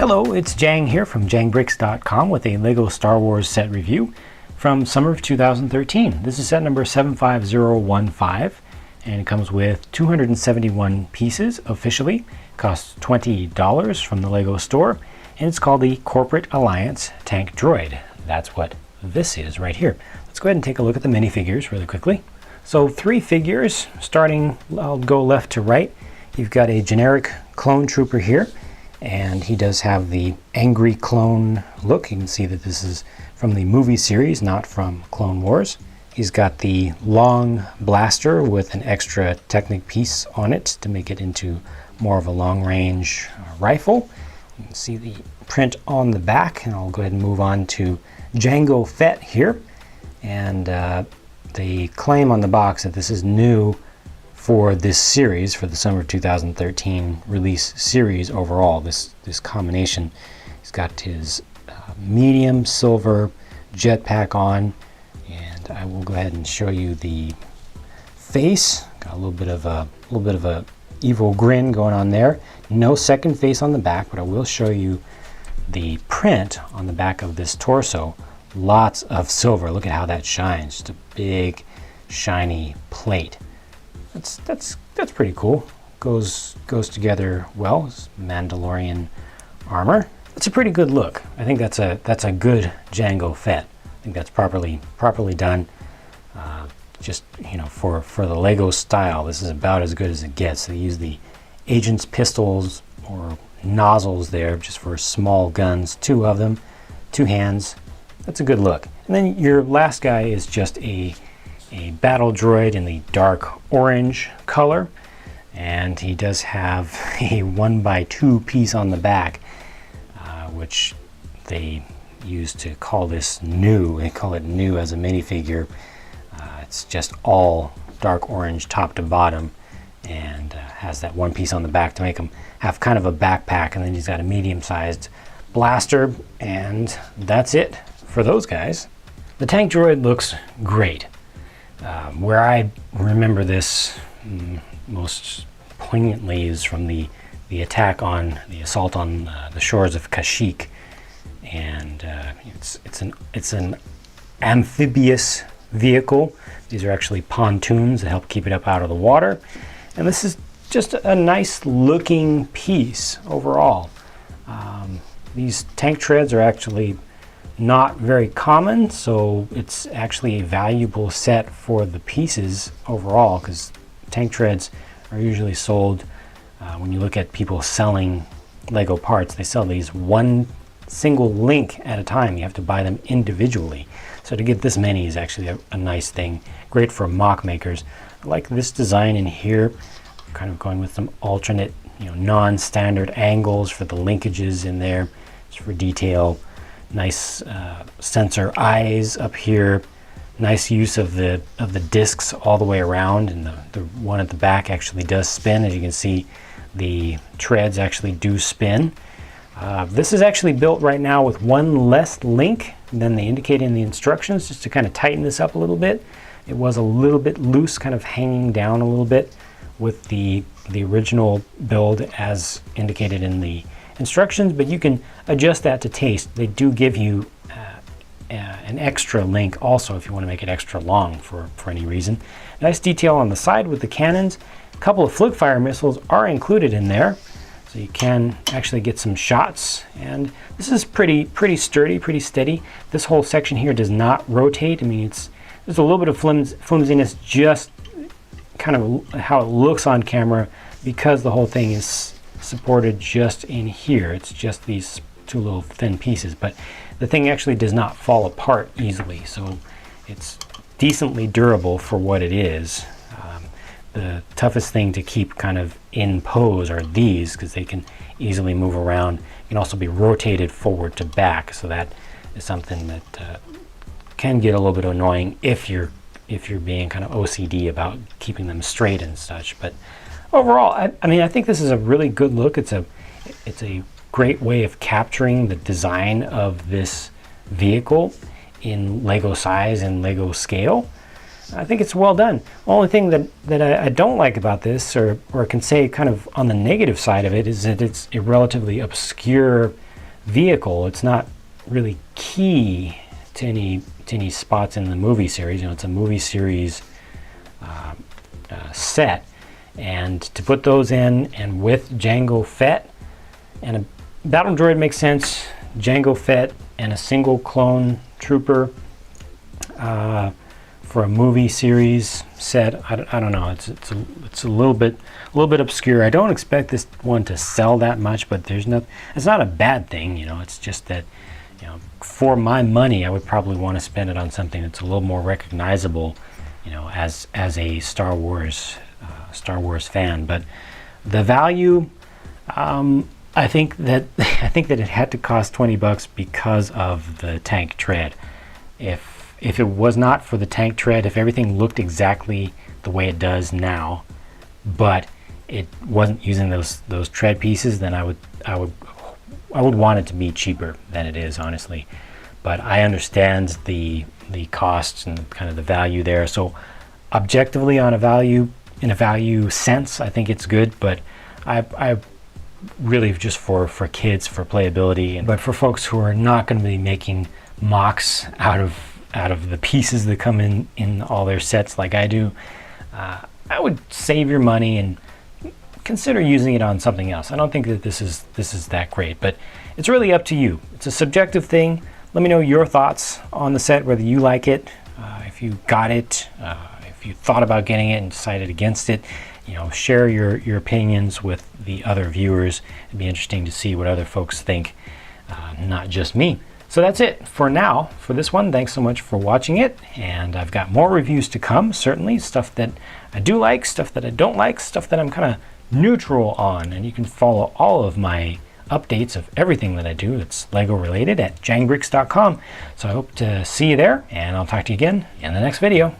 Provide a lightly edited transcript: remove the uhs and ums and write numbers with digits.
Hello, it's Jang here from jangbricks.com with a LEGO Star Wars set review from summer of 2013. This is set number 75015 and it comes with 271 pieces officially. It costs $20 from the LEGO store and it's called the Corporate Alliance Tank Droid. That's what this is right here. Let's go ahead and take a look at the minifigures really quickly. So 3 figures starting, I'll go left to right. You've got a generic clone trooper here. And he does have the angry clone look. You can see that this is from the movie series, not from Clone Wars. He's got the long blaster with an extra Technic piece on it to make it into more of a long-range rifle. You can see the print on the back, and I'll go ahead and move on to Jango Fett here. And the claim on the box that this is new for this series, for the summer of 2013 release series overall. This combination, he's got his medium silver jetpack on, and I will go ahead and show you the face. Got a little bit of a evil grin going on there. No second face on the back, but I will show you the print on the back of this torso. Lots of silver. Look at how that shines. Just a big shiny plate. That's pretty cool. Goes together well. It's Mandalorian armor. It's a pretty good look. I think that's a good Jango Fett. I think that's properly done. Just, you know, for the LEGO style, this is about as good as it gets. They use the agent's pistols or nozzles there just for small guns. 2 of them, 2 hands. That's a good look. And then your last guy is just a battle droid in the dark orange color, and he does have a 1x2 piece on the back, which they use to call this new. They call it new as a minifigure. It's just all dark orange top to bottom, and has that 1 piece on the back to make him have kind of a backpack, and then he's got a medium-sized blaster, and that's it for those guys. The tank droid looks great. Where I remember this most poignantly is from the assault on the shores of Kashyyyk, and it's an amphibious vehicle. These are actually pontoons that help keep it up out of the water, and this is just a nice looking piece overall. These tank treads are actually not very common, so it's actually a valuable set for the pieces overall, because tank treads are usually sold, when you look at people selling LEGO parts, they sell these one single link at a time. You have to buy them individually. So to get this many is actually a nice thing. Great for mock makers. I like this design in here. I'm kind of going with some alternate, non-standard angles for the linkages in there, just for detail. Nice sensor eyes up here. Nice use of the discs all the way around, and the one at the back actually does spin. As you can see, the treads actually do spin. This is actually built right now with 1 less link than they indicate in the instructions, just to kind of tighten this up a little bit. It was a little bit loose, kind of hanging down a little bit with the original build as indicated in the instructions, but you can adjust that to taste. They do give you an extra link also if you want to make it extra long for any reason. Nice detail on the side with the cannons. A couple of flip fire missiles are included in there, so you can actually get some shots, and this is pretty sturdy, pretty steady. This whole section here does not rotate. I mean, there's a little bit of flimsiness, just kind of how it looks on camera, because the whole thing is supported just in here. It's just these 2 little thin pieces, but the thing actually does not fall apart easily, so it's decently durable for what it is. The toughest thing to keep kind of in pose are these, because they can easily move around. It can also be rotated forward to back, so that is something that can get a little bit annoying if you're being kind of OCD about keeping them straight and such. But overall, I mean, I think this is a really good look. It's a great way of capturing the design of this vehicle in LEGO size and LEGO scale. I think it's well done. The only thing that I don't like about this, or can say kind of on the negative side of it, is that it's a relatively obscure vehicle. It's not really key to any spots in the movie series. You know, it's a movie series set, and to put those in and with Jango Fett and a battle droid makes sense. Jango Fett and a single clone trooper for a movie series set. I don't know. It's a little bit obscure. I don't expect this one to sell that much, but there's no. It's not a bad thing, you know. It's just that, you know, for my money, I would probably want to spend it on something that's a little more recognizable, you know, as a Star Wars fan. But the value, I think that it had to cost $20 because of the tank tread. If it was not for the tank tread, if everything looked exactly the way it does now, but it wasn't using those tread pieces, then I would want it to be cheaper than it is, honestly. But I understand the costs and kind of the value there. So objectively, in a value sense, I think it's good. But I really just for kids, for playability, but for folks who are not going to be making mocks out of the pieces that come in all their sets like I do, I would save your money and consider using it on something else. I don't think that this is that great, but it's really up to you. It's a subjective thing. Let me know your thoughts on the set, whether you like it, if you got it, if you thought about getting it and decided against it. You know, share your opinions with the other viewers. It'd be interesting to see what other folks think, not just me. So that's it for now for this one. Thanks so much for watching it, and I've got more reviews to come, certainly. Stuff that I do like, stuff that I don't like, stuff that I'm kind of neutral on, and you can follow all of my updates of everything that I do that's Lego related at jangbricks.com. So I hope to see you there, and I'll talk to you again in the next video.